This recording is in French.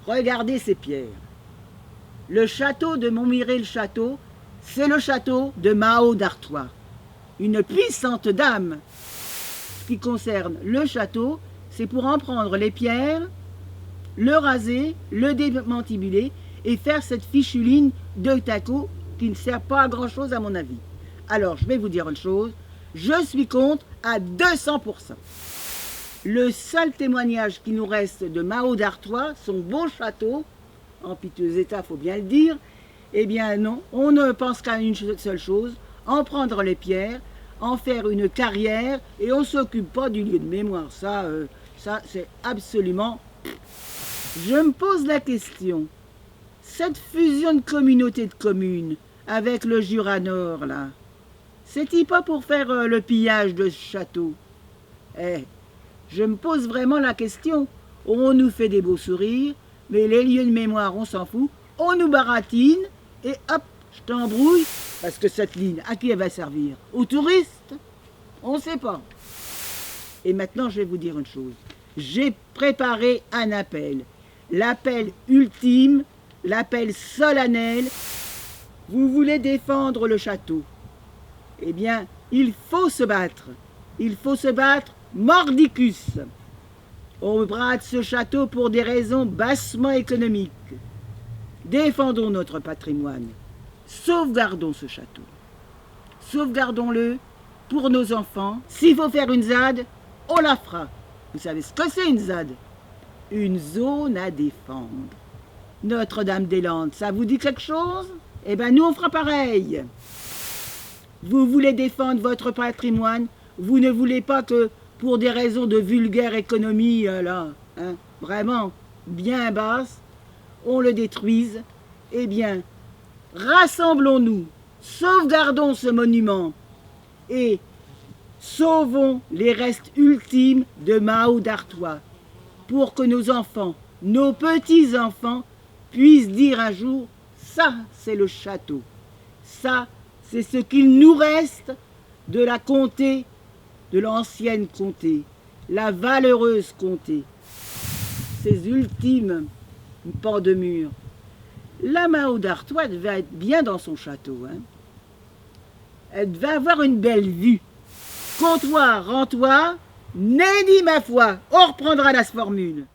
Regardez ces pierres. Le château de Montmirail-le-Château, c'est le château de Mao d'Artois, une puissante dame. Ce qui concerne le château, c'est pour en prendre les pierres, le raser, le démantibuler et faire cette fichue ligne de taco qui ne sert pas à grand chose à mon avis. Alors, je vais vous dire une chose, je suis contre à 200%. Le seul témoignage qui nous reste de Mao d'Artois, son beau château, en piteux état, faut bien le dire, eh bien non, on ne pense qu'à une seule chose, en prendre les pierres, en faire une carrière, et on ne s'occupe pas du lieu de mémoire. Ça c'est absolument... Je me pose la question, cette fusion de communautés de communes avec le Jura Nord, là, c'est-il pas pour faire le pillage de ce château? Je me pose vraiment la question. On nous fait des beaux sourires, mais les lieux de mémoire, on s'en fout. On nous baratine, et hop, je t'embrouille, parce que cette ligne, à qui elle va servir? Aux touristes? On ne sait pas. Et maintenant, je vais vous dire une chose. J'ai préparé un appel. L'appel ultime, l'appel solennel. Vous voulez défendre le château? Eh bien, il faut se battre. Il faut se battre mordicus. On brade ce château pour des raisons bassement économiques. Défendons notre patrimoine. Sauvegardons ce château. Sauvegardons-le pour nos enfants. S'il faut faire une ZAD, on la fera. Vous savez ce que c'est une ZAD? Une zone à défendre. Notre-Dame-des-Landes, ça vous dit quelque chose? Eh bien, nous, on fera pareil. Vous voulez défendre votre patrimoine, vous ne voulez pas que, pour des raisons de vulgaire économie, vraiment bien basse, on le détruise. Eh bien, rassemblons-nous, sauvegardons ce monument et sauvons les restes ultimes de Mao d'Artois pour que nos enfants, nos petits-enfants, puissent dire un jour, ça c'est le château, ça c'est ce qu'il nous reste de la comté, de l'ancienne comté, la valeureuse comté, ces ultimes pans de mur. La Mao d'Artois devait être bien dans son château. Elle devait avoir une belle vue. Comptoir, rends-toi, nenni ma foi, on reprendra la formule.